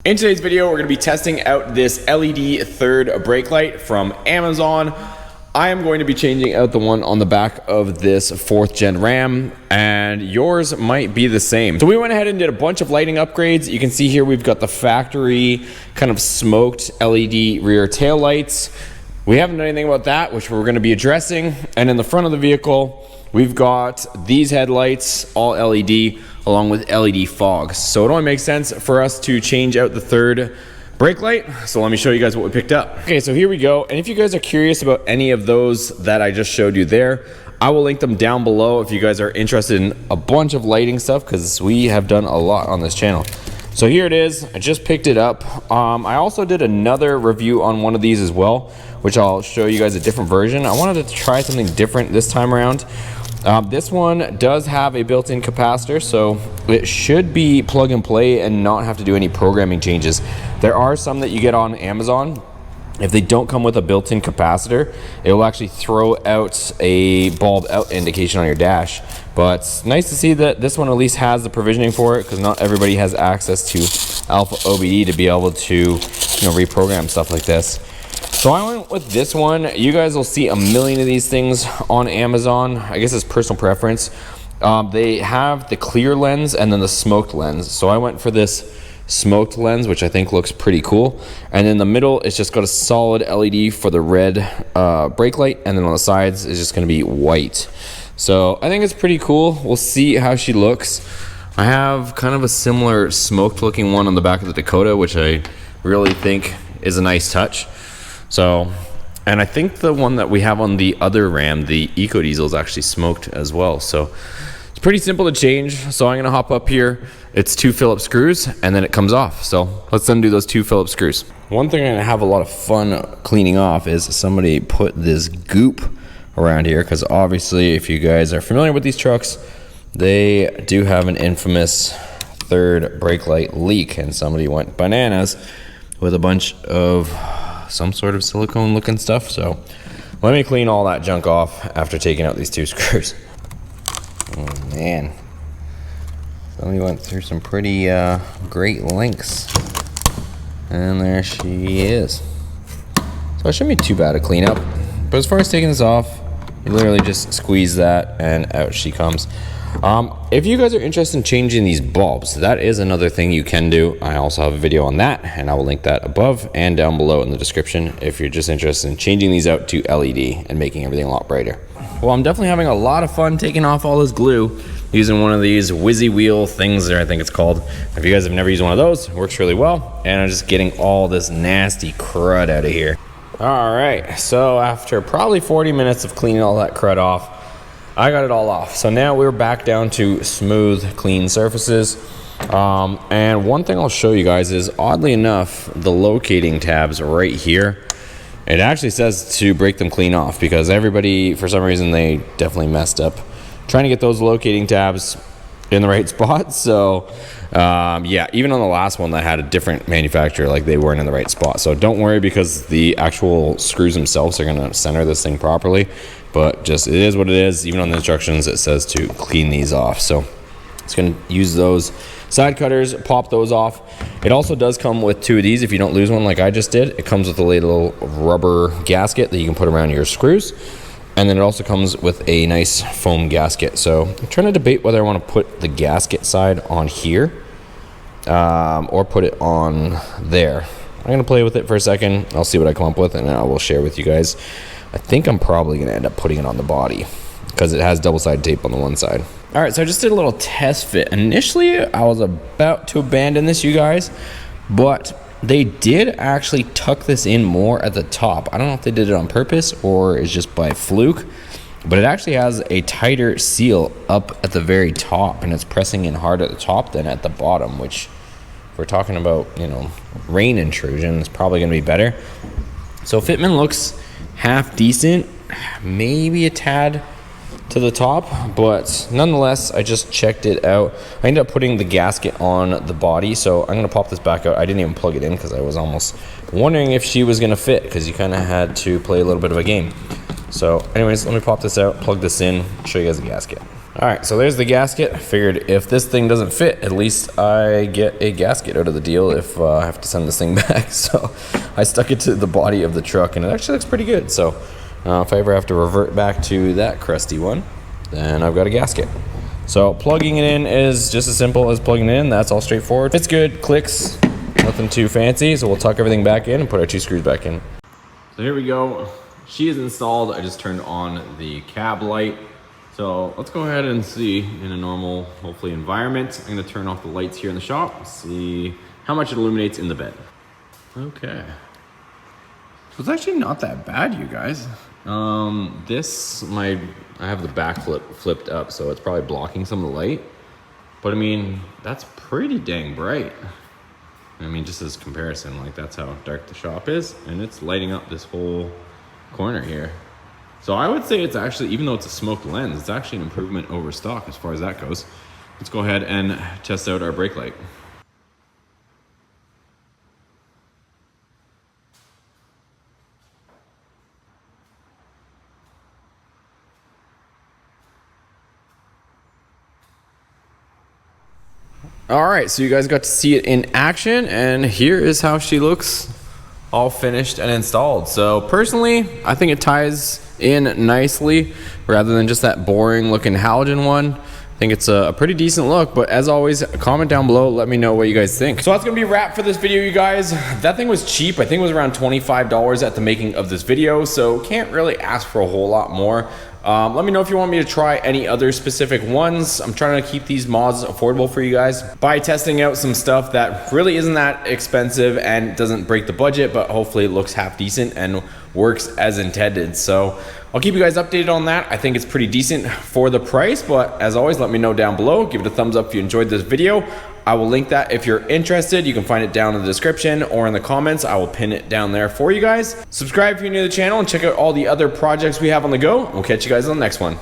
In today's video, we're going to be testing out this LED third brake light from Amazon. I am going to be changing out the one on the back of this 4th gen Ram, and yours might be the same. So we went ahead and did a bunch of lighting upgrades. You can see here we've got the factory kind of smoked LED rear tail lights. We haven't done anything about that, which we're going to be addressing. And in the front of the vehicle, we've got these headlights, all LED, along with LED fog. So it only makes sense for us to change out the third brake light. So let me show you guys what we picked up. Okay, so here we go. And if you guys are curious about any of those that I just showed you there, I will link them down below if you guys are interested in a bunch of lighting stuff, because we have done a lot on this channel. So here it is. I just picked it up. I also did another review on one of these as well, which I'll show you guys a different version. I wanted to try something different this time around. This one does have a built-in capacitor, so it should be plug and play and not have to do any programming changes. There are some that you get on Amazon. If they don't come with a built-in capacitor, it will actually throw out a bulb out indication on your dash. But it's nice to see that this one at least has the provisioning for it, because not everybody has access to Alpha OBD to be able to, reprogram stuff like this. So I went with this one. You guys will see a million of these things on Amazon. I guess it's personal preference. They have the clear lens and then the smoked lens. So I went for this smoked lens, which I think looks pretty cool. And in the middle, it's just got a solid LED for the red brake light. And then on the sides, it's just going to be white. So I think it's pretty cool. We'll see how she looks. I have kind of a similar smoked looking one on the back of the Dakota, which I really think is a nice touch. So, and I think the one that we have on the other Ram, the Eco Diesel, is actually smoked as well. So it's pretty simple to change. So I'm gonna hop up here. It's 2 Phillips screws and then it comes off. So let's undo those 2 Phillips screws. One thing I'm gonna have a lot of fun cleaning off is somebody put this goop around here, because obviously if you guys are familiar with these trucks, they do have an infamous third brake light leak, and somebody went bananas with a bunch of some sort of silicone looking stuff. So let me clean all that junk off after taking out these 2 screws. Oh man, somebody went through some pretty great lengths, and there she is. So it shouldn't be too bad to clean up, but as far as taking this off, you literally just squeeze that and out she comes. If you guys are interested in changing these bulbs, that is another thing you can do. I also have a video on that, and I will link that above and down below in the description if you're just interested in changing these out to LED and making everything a lot brighter. Well, I'm definitely having a lot of fun taking off all this glue using one of these whizzy wheel things there, I think it's called. If you guys have never used one of those, it works really well, and I'm just getting all this nasty crud out of here. All right, so after probably 40 minutes of cleaning all that crud off, I got it all off. So now we're back down to smooth, clean surfaces. And one thing I'll show you guys is, oddly enough, the locating tabs right here, it actually says to break them clean off, because everybody, for some reason, they definitely messed up trying to get those locating tabs in the right spot. So yeah, even on the last one that had a different manufacturer, like, they weren't in the right spot. So don't worry, because the actual screws themselves are going to center this thing properly. But just, it is what it is. Even on the instructions, it says to clean these off. So it's going to use those side cutters, pop those off. It also does come with 2 of these if you don't lose one like I just did. It comes with a little rubber gasket that you can put around your screws. And then it also comes with a nice foam gasket. So I'm trying to debate whether I want to put the gasket side on here or put it on there. I'm going to play with it for a second. I'll see what I come up with, and I will share with you guys. I think I'm probably going to end up putting it on the body, because it has double-sided tape on the one side. All right, so I just did a little test fit. Initially, I was about to abandon this, you guys, but they did actually tuck this in more at the top. I don't know if they did it on purpose or it's just by fluke, but it actually has a tighter seal up at the very top, and it's pressing in hard at the top than at the bottom, which, if we're talking about, rain intrusion, it's probably going to be better. So fitment looks half decent, maybe a tad to the top, but nonetheless, I just checked it out. I ended up putting the gasket on the body, so I'm gonna pop this back out. I didn't even plug it in because I was almost wondering if she was gonna fit, because you kind of had to play a little bit of a game. So anyways, let me pop this out, plug this in, show you guys the gasket. All right, so there's the gasket. I figured if this thing doesn't fit, at least I get a gasket out of the deal if I have to send this thing back. So I stuck it to the body of the truck, and it actually looks pretty good. So if I ever have to revert back to that crusty one, then I've got a gasket. So plugging it in is just as simple as plugging it in. That's all straightforward. It's good, clicks, nothing too fancy. So we'll tuck everything back in and put our 2 screws back in. So here we go. She is installed. I just turned on the cab light. So let's go ahead and see in a normal, hopefully, environment. I'm gonna turn off the lights here in the shop, see how much it illuminates in the bed. Okay. So it's actually not that bad, you guys. I have the back flipped up, so it's probably blocking some of the light. But I mean, that's pretty dang bright. I mean, just as comparison, like that's how dark the shop is, and it's lighting up this whole corner here. So I would say it's actually, even though it's a smoked lens, it's actually an improvement over stock as far as that goes. Let's go ahead and test out our brake light. All right, so you guys got to see it in action, and here is how she looks all finished and installed. So personally, I think it ties in nicely rather than just that boring looking halogen one. I think it's a pretty decent look, but as always, comment down below, let me know what you guys think. So that's gonna be a wrap for this video, you guys. That thing was cheap. I think it was around $25 at the making of this video, so can't really ask for a whole lot more. Let me know if you want me to try any other specific ones. I'm trying to keep these mods affordable for you guys by testing out some stuff that really isn't that expensive and doesn't break the budget, but hopefully it looks half decent and works as intended. So I'll keep you guys updated on that. I think it's pretty decent for the price, but as always, let me know down below. Give it a thumbs up if you enjoyed this video. I will link that if you're interested. You can find it down in the description or in the comments. I will pin it down there for you guys. Subscribe if you're new to the channel and check out all the other projects we have on the go. We'll catch you guys on the next one.